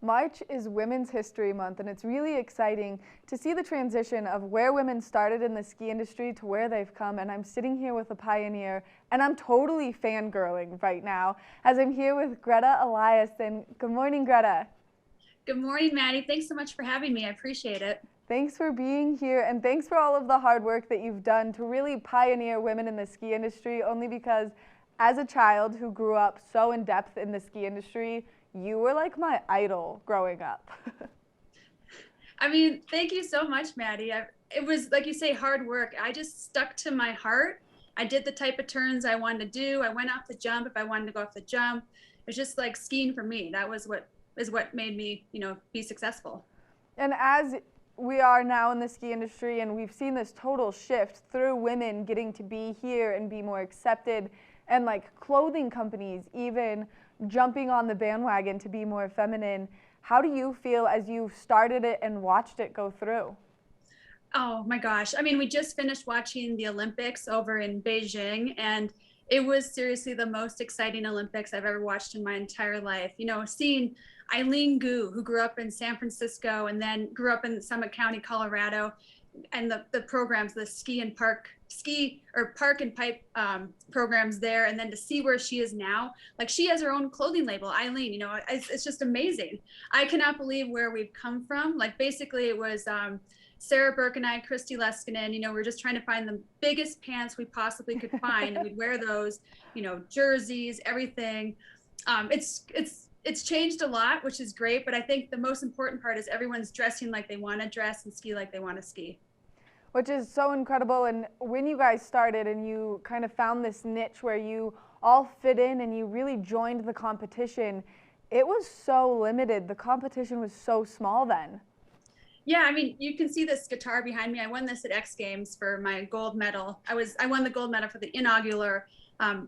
March is Women's History Month, and it's really exciting to see the transition of where women started in the ski industry to where they've come. And I'm sitting here with a pioneer, and I'm totally fangirling right now as I'm here with Greta Eliasson. Good morning, Greta. Good morning, Maddie. Thanks so much for having me. I appreciate it. Thanks for being here, and thanks for all of the hard work that you've done to really pioneer women in the ski industry, only because as a child who grew up so in depth in the ski industry, you were like my idol growing up. I mean, thank you so much, Maddie. It was, like you say, hard work. I just stuck to my heart. I did the type of turns I wanted to do. I went off the jump if I wanted to go off the jump. It was just like skiing for me. That was what made me, be successful. And as we are now in the ski industry, and we've seen this total shift through women getting to be here and be more accepted, and like clothing companies even jumping on the bandwagon to be more feminine. How do you feel as you've started it and watched it go through? Oh my gosh. I mean, we just finished watching the Olympics over in Beijing, and it was seriously the most exciting Olympics I've ever watched in my entire life. Seeing Eileen Gu, who grew up in San Francisco and then grew up in Summit County, Colorado, and the programs, the ski or park and pipe programs there, and then to see where she is now, like she has her own clothing label, Eileen. It's just amazing. I cannot believe where we've come from. Like basically, it was Sarah Burke and I, Christy Leskinen. We're just trying to find the biggest pants we possibly could find, and we'd wear those, jerseys, everything. It's changed a lot, which is great. But I think the most important part is everyone's dressing like they want to dress and ski like they want to ski. Which is so incredible. And when you guys started and you kind of found this niche where you all fit in and you really joined the competition, it was so limited. The competition was so small then. Yeah, I mean, you can see this guitar behind me. I won this at X Games for my gold medal. I won the gold medal for the inaugural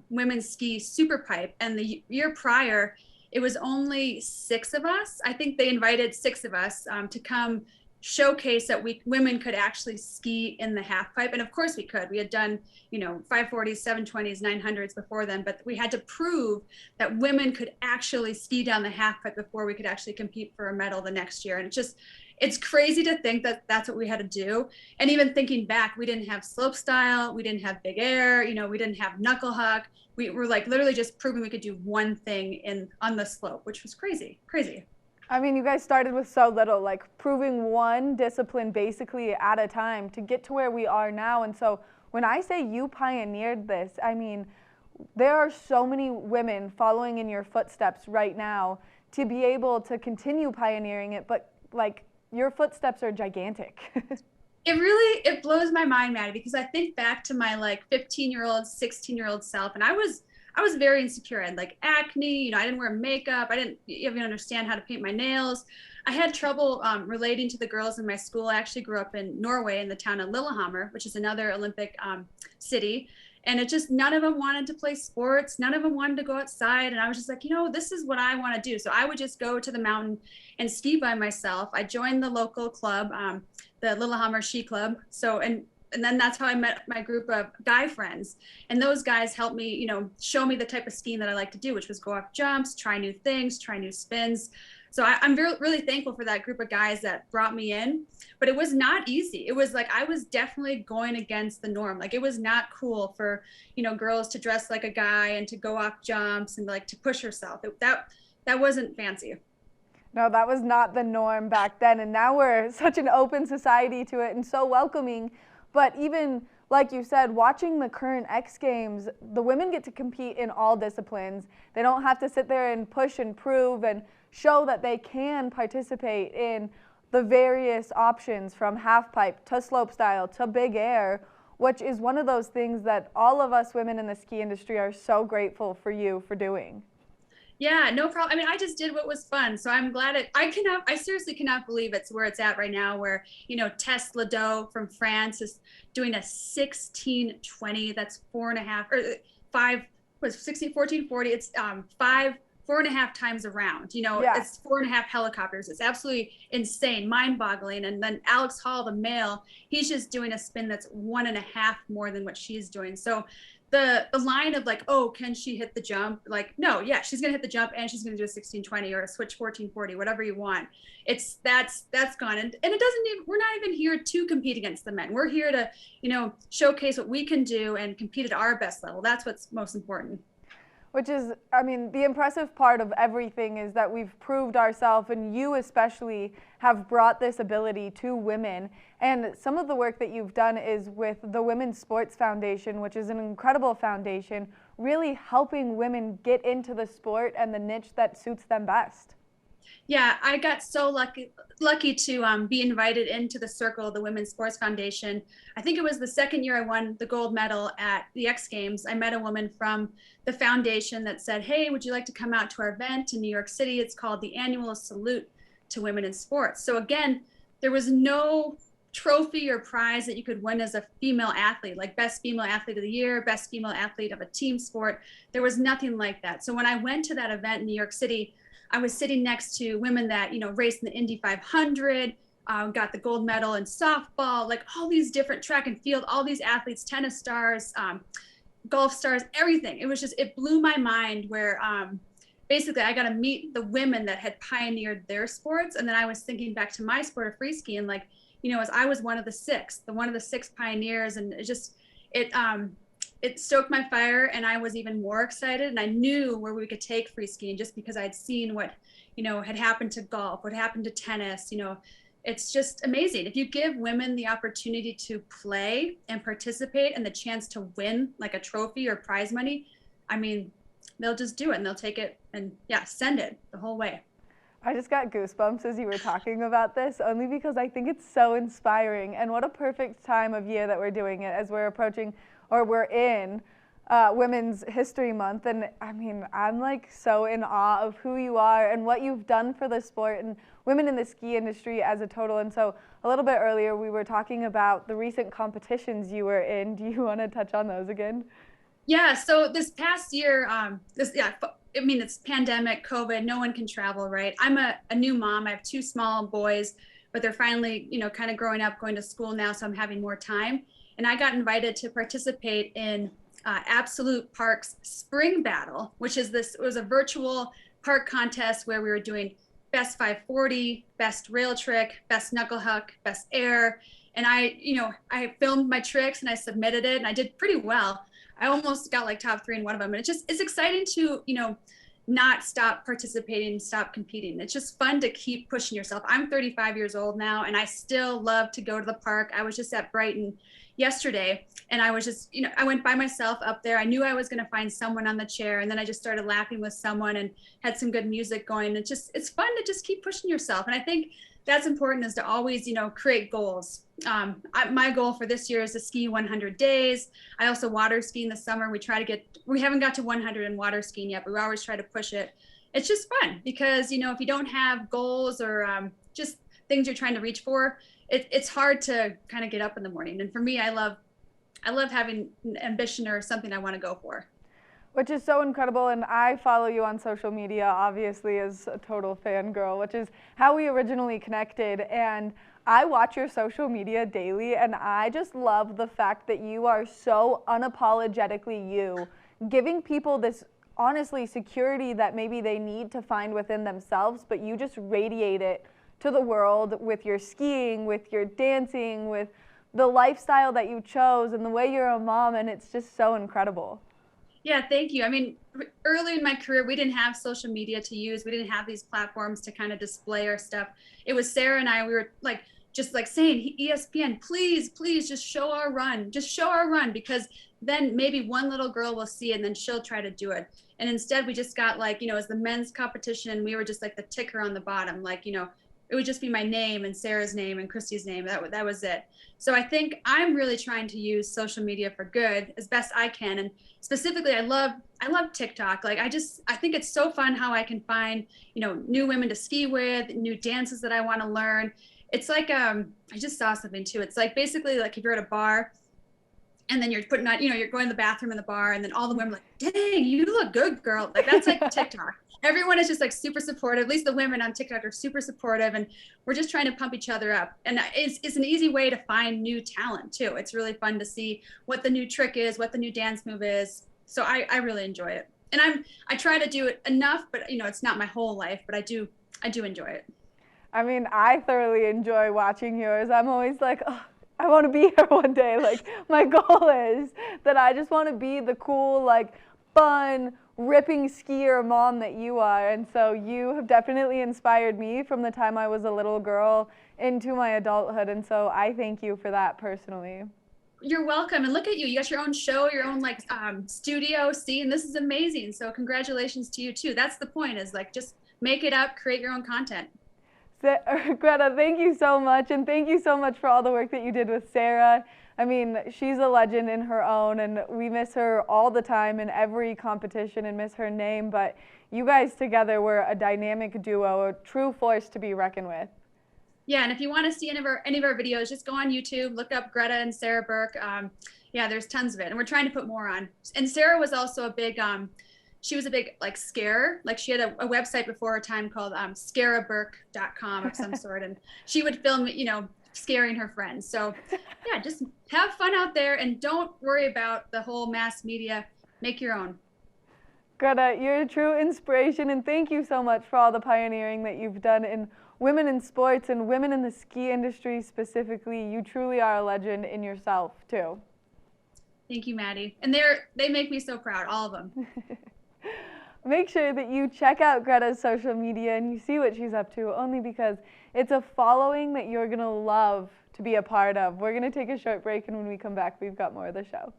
women's ski super pipe, and the year prior, it was only six of us. I think they invited six of us to come showcase that women could actually ski in the half pipe, and of course we could. We had done 540s, 720s, 900s before then, but we had to prove that women could actually ski down the half pipe before we could actually compete for a medal the next year. And it's crazy to think that that's what we had to do. And even thinking back, we didn't have slope style, we didn't have big air, we didn't have knuckle huck. We were like literally just proving we could do one thing on the slope, which was crazy. I mean, you guys started with so little, like proving one discipline basically at a time to get to where we are now. And so when I say you pioneered this, I mean, there are so many women following in your footsteps right now to be able to continue pioneering it, but like your footsteps are gigantic. It blows my mind, Maddie, because I think back to my like 15-year-old, 16-year-old self, and I was very insecure. I had like acne, I didn't wear makeup. I didn't even understand how to paint my nails. I had trouble relating to the girls in my school. I actually grew up in Norway in the town of Lillehammer, which is another Olympic city. And it just, none of them wanted to play sports. None of them wanted to go outside. And I was just like, this is what I want to do. So I would just go to the mountain and ski by myself. I joined the local club, the Lillehammer Ski Club. And then that's how I met my group of guy friends. And those guys helped me, show me the type of skiing that I like to do, which was go off jumps, try new things, try new spins. So I'm really thankful for that group of guys that brought me in. But it was not easy. It was like I was definitely going against the norm. Like it was not cool for, girls to dress like a guy and to go off jumps and like to push herself. That wasn't fancy. No, that was not the norm back then. And now we're such an open society to it and so welcoming. But even like you said, watching the current X Games, the women get to compete in all disciplines. They don't have to sit there and push and prove and show that they can participate in the various options from half pipe to slope style to big air, which is one of those things that all of us women in the ski industry are so grateful for you for doing. Yeah, no problem. I mean, I just did what was fun. So I'm glad I seriously cannot believe it's where it's at right now, where, Tess Ladeau from France is doing a 1620. That's 4.5 or five, was 16, 1440. It's 4.5 times around, Yeah. it's 4.5 helicopters. It's absolutely insane, mind boggling. And then Alex Hall, the male, he's just doing a spin that's 1.5 more than what she's doing. So the line of like, oh, can she hit the jump? Like, no, yeah, she's gonna hit the jump and she's gonna do a 1620 or a switch 1440, whatever you want. It's that's gone. And it doesn't even, we're not even here to compete against the men. We're here to, showcase what we can do and compete at our best level. That's what's most important. Which is, I mean, the impressive part of everything is that we've proved ourselves, and you especially have brought this ability to women. And some of the work that you've done is with the Women's Sports Foundation, which is an incredible foundation, really helping women get into the sport and the niche that suits them best. Yeah, I got so lucky to be invited into the circle of the Women's Sports Foundation. I think it was the second year I won the gold medal at the X Games. I met a woman from the foundation that said, hey, would you like to come out to our event in New York City? It's called the Annual Salute to Women in Sports. So again, there was no trophy or prize that you could win as a female athlete, like best female athlete of the year, best female athlete of a team sport. There was nothing like that. So when I went to that event in New York City, I was sitting next to women that, raced in the Indy 500, got the gold medal in softball, like all these different track and field, all these athletes, tennis stars, golf stars, everything. It was just, it blew my mind where basically I got to meet the women that had pioneered their sports. And then I was thinking back to my sport of free skiing, like, as I was one of the six pioneers, and it stoked my fire, and I was even more excited, and I knew where we could take free skiing just because I'd seen what had happened to golf, what happened to tennis. It's just amazing. If you give women the opportunity to play and participate and the chance to win like a trophy or prize money, I mean, they'll just do it, and they'll take it and send it the whole way. I just got goosebumps as you were talking about this, only because I think it's so inspiring, and what a perfect time of year that we're doing it, as we're approaching, or we're in Women's History Month. And I mean, I'm like so in awe of who you are and what you've done for the sport and women in the ski industry as a total. And so a little bit earlier we were talking about the recent competitions you were in. Do you want to touch on those again? Yeah, so this past year, it's pandemic, COVID, no one can travel, right? I'm a new mom. I have two small boys, but they're finally, kind of growing up, going to school now, so I'm having more time. And I got invited to participate in Absolute Park's Spring Battle, it was a virtual park contest where we were doing best 540, best rail trick, best knuckle huck, best air. And I filmed my tricks and I submitted it, and I did pretty well. I almost got like top 3 in one of them. And it's exciting to, not stop participating, stop competing. It's just fun to keep pushing yourself. I'm 35 years old now, and I still love to go to the park. I was just at Brighton yesterday, and I was just, I went by myself up there. I knew I was going to find someone on the chair, and then I just started laughing with someone and had some good music going. It's fun to just keep pushing yourself. And I think that's important, is to always, create goals. My goal for this year is to ski 100 days. I also water ski in the summer. We haven't got to 100 in water skiing yet, but we always try to push it. It's just fun because, if you don't have goals or just things you're trying to reach for, it's hard to kind of get up in the morning. And for me, I love having an ambition or something I want to go for. Which is so incredible, and I follow you on social media, obviously, as a total fangirl, which is how we originally connected. And I watch your social media daily, and I just love the fact that you are so unapologetically you, giving people this, honestly, security that maybe they need to find within themselves, but you just radiate it to the world with your skiing, with your dancing, with the lifestyle that you chose, and the way you're a mom, and it's just so incredible. Yeah, thank you. I mean, early in my career, we didn't have social media to use. We didn't have these platforms to kind of display our stuff. It was Sarah and I, we were just saying, ESPN, please, just show our run. Just show our run, because then maybe one little girl will see it and then she'll try to do it. And instead we just got as the men's competition, and we were just like the ticker on the bottom, it would just be my name and Sarah's name and Christy's name. That was it. So I think I'm really trying to use social media for good as best I can. And specifically, I love TikTok. I think it's so fun how I can find, new women to ski with, new dances that I want to learn. It's I just saw something too. It's basically if you're at a bar and then you're putting on, you're going to the bathroom in the bar, and then all the women are like, dang, you look good, girl. Like, that's like TikTok. Everyone is just like super supportive. At least the women on TikTok are super supportive, and we're just trying to pump each other up. And it's an easy way to find new talent too. It's really fun to see what the new trick is, what the new dance move is. So I really enjoy it. And I try to do it enough, but it's not my whole life, but I do enjoy it. I mean, I thoroughly enjoy watching yours. I'm always like, oh, I want to be here one day. Like, my goal is that I just want to be the cool, like, fun, ripping skier mom that you are. And so you have definitely inspired me from the time I was a little girl into my adulthood. And so I thank you for that personally. You're welcome. And look at you. You got your own show, your own like studio scene. This is amazing. So congratulations to you too. That's the point, is like, just make it up, create your own content. Greta, thank you so much, and thank you so much for all the work that you did with Sarah. I mean, she's a legend in her own, and we miss her all the time in every competition and miss her name, but you guys together were a dynamic duo, a true force to be reckoned with. Yeah, and if you want to see any of our videos, just go on YouTube, look up Greta and Sarah Burke. Yeah, there's tons of it, and we're trying to put more on. And Sarah was also a big she was a big like scarer. Like, she had a website before her time called scaraburke.com of some sort, and she would film, scaring her friends. So yeah, just have fun out there and don't worry about the whole mass media. Make your own. Greta, you're a true inspiration, and thank you so much for all the pioneering that you've done in women in sports and women in the ski industry specifically. You truly are a legend in yourself too. Thank you, Maddie. And they make me so proud, all of them. Make sure that you check out Greta's social media and you see what she's up to, only because it's a following that you're going to love to be a part of. We're going to take a short break, and when we come back, we've got more of the show.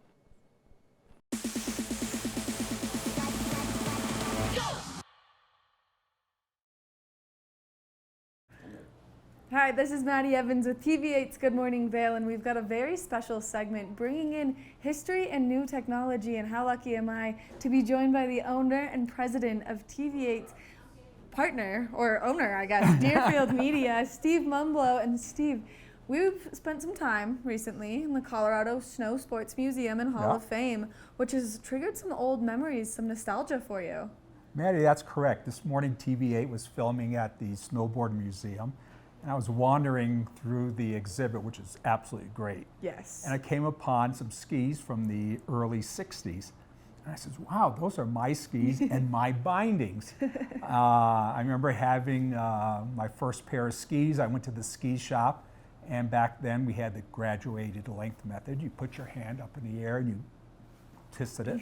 Hi, this is Maddie Evans with TV8's Good Morning Vail, and we've got a very special segment bringing in history and new technology. And how lucky am I to be joined by the owner and president of TV8's partner, or owner, I guess, Deerfield Media, Steve Mumblow. And Steve, we've spent some time recently in the Colorado Snow Sports Museum and Hall of Fame, which has triggered some old memories, some nostalgia for you. Maddie, that's correct. This morning TV8 was filming at the Snowboard Museum, and I was wandering through the exhibit, which is absolutely great. Yes. And I came upon some skis from the early 60s. And I said, wow, those are my skis and my bindings. I remember having my first pair of skis. I went to the ski shop, and back then we had the graduated length method. You put your hand up in the air and you twisted it,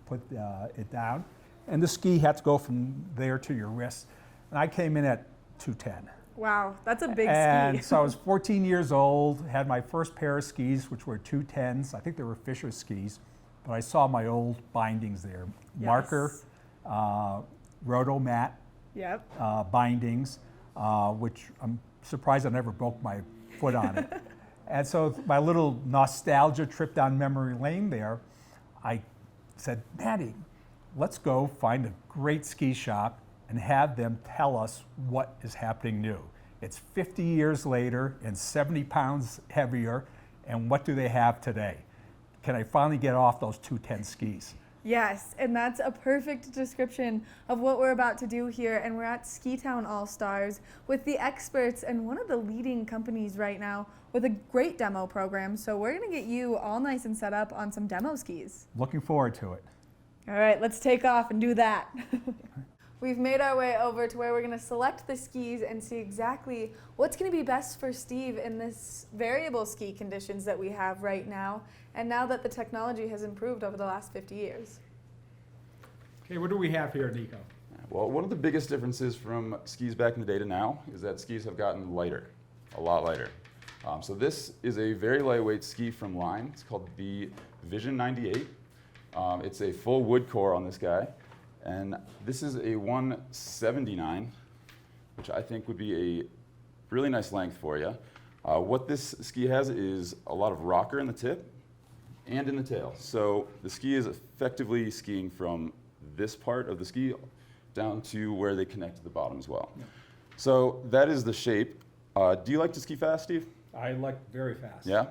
put it down. And the ski had to go from there to your wrist. And I came in at 210. Wow, that's a big ski. And so I was 14 years old, had my first pair of skis, which were 210s. I think they were Fisher skis, but I saw my old bindings there. Yes. Marker, Rotomat Yep. bindings, which I'm surprised I never broke my foot on it. And so my little nostalgia trip down memory lane there, I said, Maddie, let's go find a great ski shop and have them tell us what is happening new. It's 50 years later and 70 pounds heavier, and what do they have today? Can I finally get off those 210 skis? Yes, and that's a perfect description of what we're about to do here. And we're at Ski Town All-Stars with the experts and one of the leading companies right now with a great demo program. So we're gonna get you all nice and set up on some demo skis. Looking forward to it. All right, let's take off and do that. We've made our way over to where we're going to select the skis and see exactly what's going to be best for Steve in this variable ski conditions that we have right now, and now that the technology has improved over the last 50 years. Okay, what do we have here, Nico? Well, one of the biggest differences from skis back in the day to now is that skis have gotten lighter, a lot lighter. So this is a very lightweight ski from Line. It's called the Vision 98. It's a full wood core on this guy. And this is a 179, which I think would be a really nice length for you. What this ski has is a lot of rocker in the tip and in the tail. So the ski is effectively skiing from this part of the ski down to where they connect to the bottom as well. Yeah. So that is the shape. Do you like to ski fast, Steve? I like very fast. Yeah?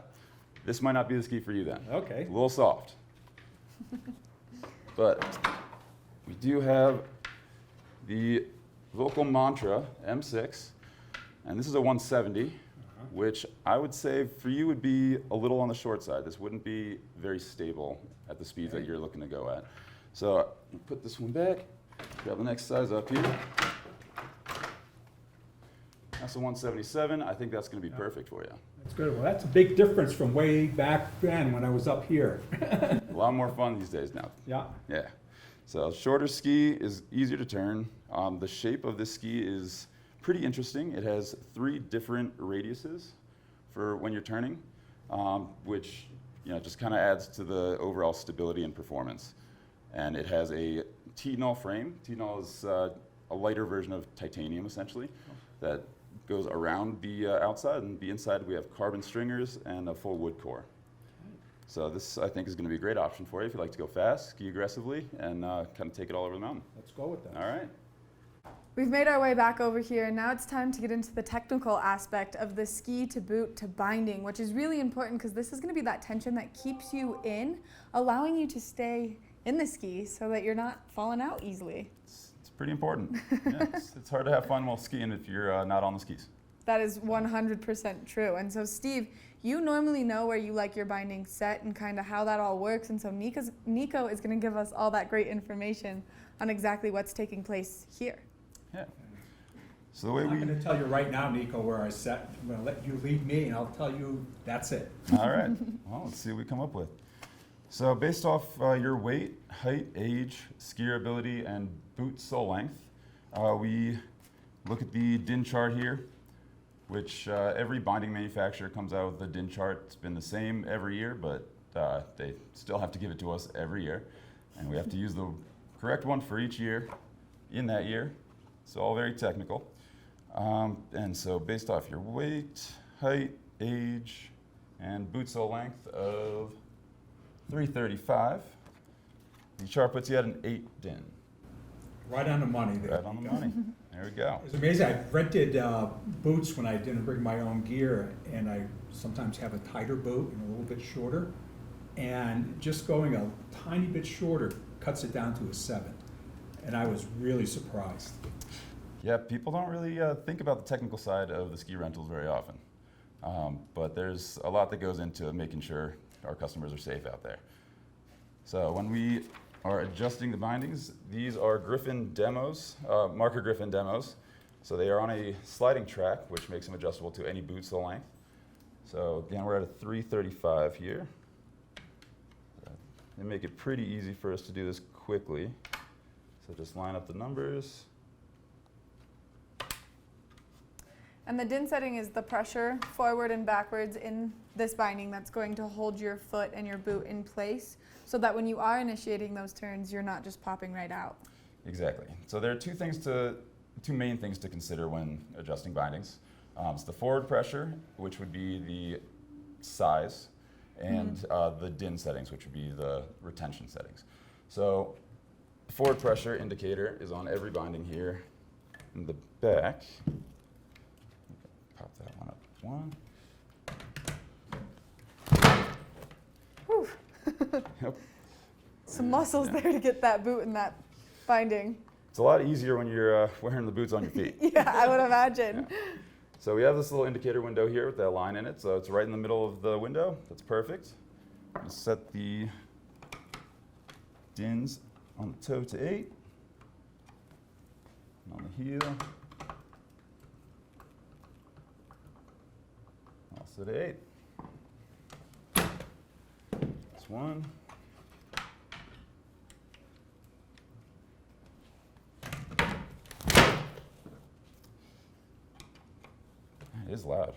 This might not be the ski for you then. Okay. A little soft. But we do have the Vocal Mantra M6, and this is a 170, which I would say for you would be a little on the short side. This wouldn't be very stable at the speeds that you're looking to go at. So put this one back, grab the next size up here. That's a 177. I think that's going to be perfect for you. That's good. Well, that's a big difference from way back then when I was up here. A lot more fun these days now. Yeah. Yeah. So shorter ski is easier to turn. The shape of this ski is pretty interesting. It has 3 different radiuses for when you're turning, which just kind of adds to the overall stability and performance. And it has a T-null frame. T-null is a lighter version of titanium, essentially, that goes around the outside, and the inside we have carbon stringers and a full wood core. So this, I think, is going to be a great option for you if you like to go fast, ski aggressively, and kind of take it all over the mountain. Let's go with that. All right. We've made our way back over here, and now it's time to get into the technical aspect of the ski to boot to binding, which is really important because this is going to be that tension that keeps you in, allowing you to stay in the ski so that you're not falling out easily. It's pretty important. Yeah, it's hard to have fun while skiing if you're not on the skis. That is 100% true. And so, Steve, you normally know where you like your binding set and kind of how that all works. And so Nico is going to give us all that great information on exactly what's taking place here. Yeah. So the way I'm going to tell you right now, Nico, where I set. I'm going to let you lead me, and I'll tell you that's it. All right. Well, let's see what we come up with. So based off your weight, height, age, skier ability, and boot sole length, we look at the DIN chart here, which every binding manufacturer comes out with a DIN chart. It's been the same every year, but they still have to give it to us every year. And we have to use the correct one for each year in that year. It's all very technical. And so based off your weight, height, age, and boot sole length of 335, the chart puts you at an 8 DIN. Right on the money there. Right on the money. There we go. It's amazing. I rented boots when I didn't bring my own gear, and I sometimes have a tighter boot and a little bit shorter. And just going a tiny bit shorter cuts it down to a 7. And I was really surprised. Yeah, people don't really think about the technical side of the ski rentals very often. But there's a lot that goes into making sure our customers are safe out there. So when we are adjusting the bindings, these are Griffin demos, Marker Griffin demos. So they are on a sliding track, which makes them adjustable to any boot sole length. So again, we're at a 335 here. They make it pretty easy for us to do this quickly. So just line up the numbers. And the DIN setting is the pressure forward and backwards in this binding that's going to hold your foot and your boot in place so that when you are initiating those turns, you're not just popping right out. Exactly. So there are two main things to consider when adjusting bindings. It's the forward pressure, which would be the size, and the DIN settings, which would be the retention settings. So the forward pressure indicator is on every binding here in the back. Pop that one up. One. Whew. Yep. Some muscles there to get that boot in that binding. It's a lot easier when you're wearing the boots on your feet. Yeah, I would imagine. Yeah. So we have this little indicator window here with that line in it. So it's right in the middle of the window. That's perfect. We'll set the DINs on the toe to 8. And on the heel. Also to 8. That's 1. It is loud.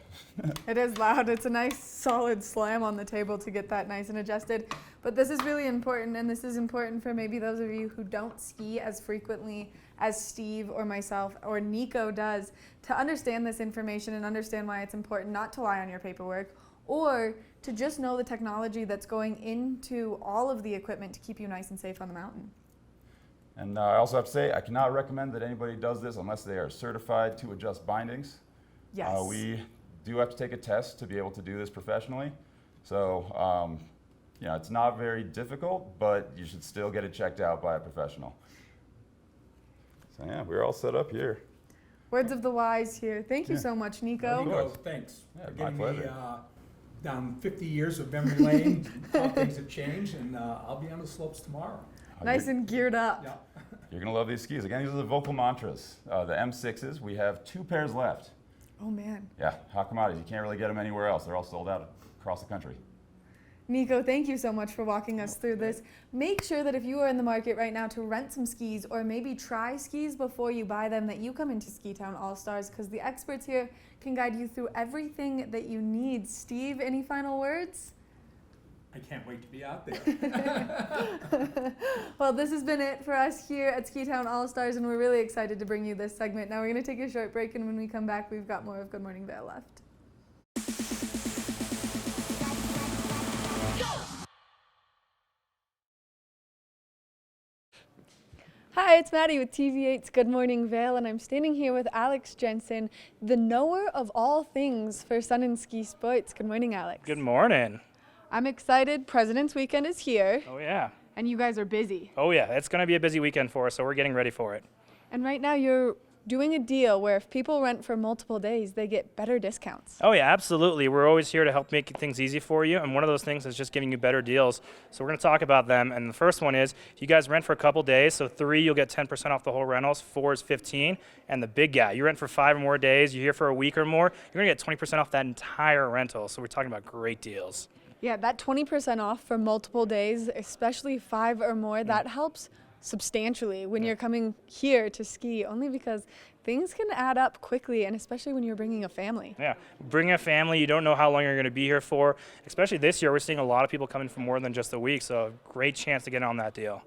It is loud. It's a nice solid slam on the table to get that nice and adjusted. But this is really important, and this is important for maybe those of you who don't ski as frequently as Steve or myself or Nico does, to understand this information and understand why it's important not to lie on your paperwork, or to just know the technology that's going into all of the equipment to keep you nice and safe on the mountain. And I also have to say, I cannot recommend that anybody does this unless they are certified to adjust bindings. Yes. We do have to take a test to be able to do this professionally. So, it's not very difficult, but you should still get it checked out by a professional. So yeah, we're all set up here. Words of the wise here. Thank you so much, Nico. Nico, thanks Yeah, for my getting me pleasure. down 50 years of memory lane, how things have changed, and I'll be on the slopes tomorrow. Nice and geared up. Yeah. You're gonna love these skis. Again, these are the vocal mantras. The M6s, we have 2 pairs left. Oh man. Yeah, hot commodities. You can't really get them anywhere else. They're all sold out across the country. Nico, thank you so much for walking us through this. Make sure that if you are in the market right now to rent some skis or maybe try skis before you buy them, that you come into Ski Town All-Stars, because the experts here can guide you through everything that you need. Steve, any final words? I can't wait to be out there. Well, this has been it for us here at Ski Town All-Stars, and we're really excited to bring you this segment. Now we're going to take a short break, and when we come back, we've got more of Good Morning Vail left. Hi, it's Maddie with TV8's Good Morning Vail, and I'm standing here with Alex Jensen, the knower of all things for sun and ski sports. Good morning, Alex. Good morning. I'm excited. President's Weekend is here, Oh, yeah. and you guys are busy. Oh, yeah. It's going to be a busy weekend for us, so we're getting ready for it. And right now you're doing a deal where if people rent for multiple days, they get better discounts. Oh, yeah, absolutely. We're always here to help make things easy for you, and one of those things is just giving you better deals. So we're going to talk about them, and the first one is if you guys rent for a couple days, so 3, you'll get 10% off the whole rentals, 4 is 15, and the big guy, you rent for 5 or more days, you're here for a week or more, you're going to get 20% off that entire rental. So we're talking about great deals. Yeah, that 20% off for multiple days, especially 5 or more, that helps substantially when you're coming here to ski, only because things can add up quickly, and especially when you're bringing a family. Yeah, bring a family. You don't know how long you're going to be here for. Especially this year, we're seeing a lot of people coming for more than just a week, so great chance to get on that deal.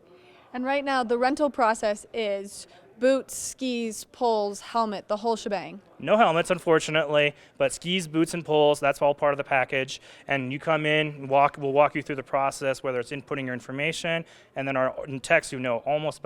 And right now, the rental process is boots, skis, poles, helmet, the whole shebang. No helmets, unfortunately, but skis, boots, and poles, that's all part of the package. And you come in, we'll walk you through the process, whether it's inputting your information, and then our techs who know almost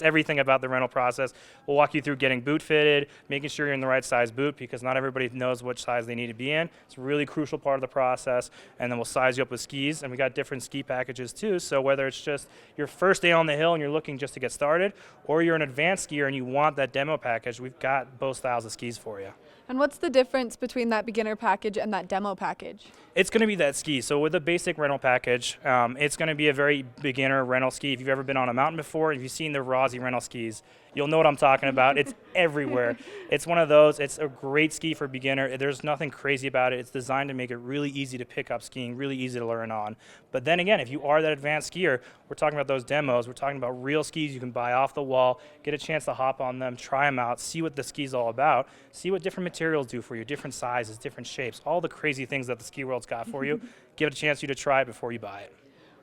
everything about the rental process will walk you through getting boot fitted, making sure you're in the right size boot, because not everybody knows which size they need to be in. It's a really crucial part of the process. And then we'll size you up with skis, and we got different ski packages too. So whether it's just your first day on the hill and you're looking just to get started, or you're an advanced skier and you want that demo package, we've got both styles of skis for you. And what's the difference between that beginner package and that demo package? It's going to be that ski. So with the basic rental package, it's going to be a very beginner rental ski. If you've ever been on a mountain before, if you've seen the Rossi rental skis, you'll know what I'm talking about. It's everywhere. It's one of those. It's a great ski for beginner. There's nothing crazy about it. It's designed to make it really easy to pick up skiing, really easy to learn on. But then again, if you are that advanced skier, we're talking about those demos. We're talking about real skis you can buy off the wall, get a chance to hop on them, try them out, see what the ski's all about, see what different materials do for you, different sizes, different shapes, all the crazy things that the ski world's got for you. Give it a chance for you to try it before you buy it.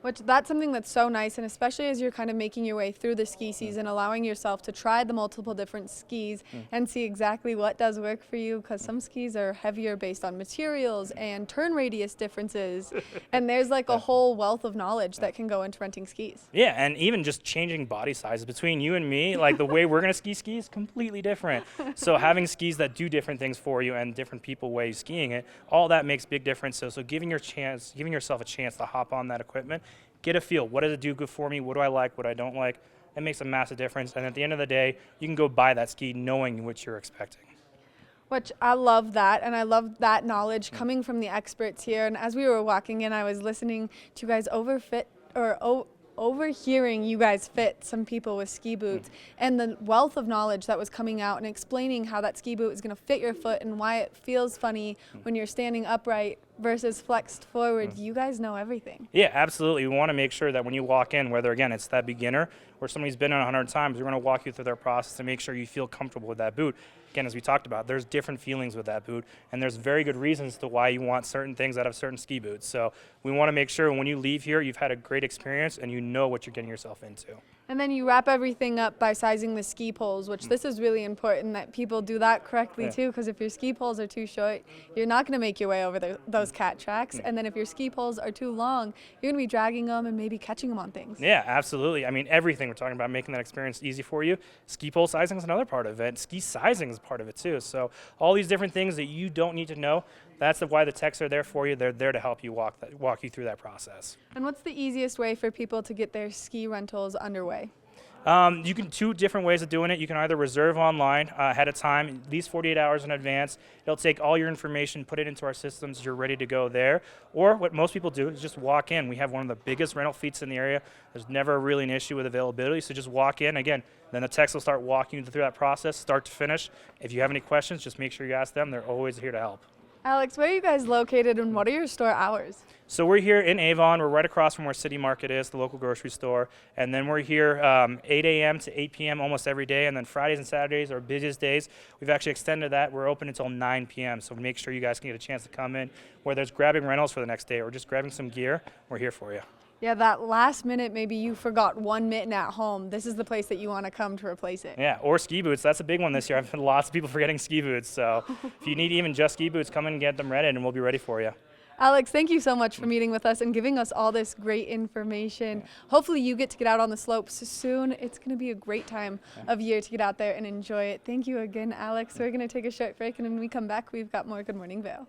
Which that's something that's so nice, and especially as you're kind of making your way through the ski season, allowing yourself to try the multiple different skis and see exactly what does work for you, because some skis are heavier based on materials and turn radius differences, and there's like a whole wealth of knowledge that can go into renting skis. Yeah, and even just changing body sizes between you and me, like the way we're going to ski is completely different. So having skis that do different things for you and different people ways skiing it, all that makes big difference. So giving yourself a chance to hop on that equipment, get a feel. What does it do good for me? What do I like? What I don't like? It makes a massive difference. And at the end of the day, you can go buy that ski knowing what you're expecting. Which I love that, and I love that knowledge coming from the experts here. And as we were walking in, I was listening to you guys overhearing you guys fit some people with ski boots, and the wealth of knowledge that was coming out and explaining how that ski boot is going to fit your foot and why it feels funny when you're standing upright versus flexed forward. You guys know everything. Yeah, absolutely. We want to make sure that when you walk in, whether again it's that beginner or somebody's been in 100 times, we're going to walk you through their process to make sure you feel comfortable with that boot. Again, as we talked about, there's different feelings with that boot, and there's very good reasons to why you want certain things out of certain ski boots. So we want to make sure when you leave here, you've had a great experience and you know what you're getting yourself into. And then you wrap everything up by sizing the ski poles, which this is really important that people do that correctly too, because if your ski poles are too short, you're not going to make your way over those cat tracks. And then if your ski poles are too long, you're going to be dragging them and maybe catching them on things. Yeah, absolutely. I mean, everything we're talking about, making that experience easy for you. Ski pole sizing is another part of it. Ski sizing is part of it too. So all these different things that you don't need to know, That's why the techs are there for you. They're there to help you walk you through that process. And what's the easiest way for people to get their ski rentals underway? You can two different ways of doing it. You can either reserve online ahead of time, at least 48 hours in advance. It'll take all your information, put it into our systems. You're ready to go there. Or what most people do is just walk in. We have one of the biggest rental fleets in the area. There's never really an issue with availability, so just walk in. Again, then the techs will start walking you through that process, start to finish. If you have any questions, just make sure you ask them. They're always here to help. Alex, where are you guys located and what are your store hours? So we're here in Avon. We're right across from where City Market is, the local grocery store. And then we're here 8 a.m. to 8 p.m. almost every day. And then Fridays and Saturdays are our busiest days. We've actually extended that. We're open until 9 p.m. So make sure you guys can get a chance to come in. Whether it's grabbing rentals for the next day or just grabbing some gear, we're here for you. Yeah, that last minute, maybe you forgot one mitten at home. This is the place that you want to come to replace it. Yeah, or ski boots. That's a big one this year. I've had lots of people forgetting ski boots. So if you need even just ski boots, come in and get them rented and we'll be ready for you. Alex, thank you so much for meeting with us and giving us all this great information. Hopefully you get to get out on the slopes soon. It's going to be a great time of year to get out there and enjoy it. Thank you again, Alex. We're going to take a short break, and when we come back, we've got more Good Morning Vail.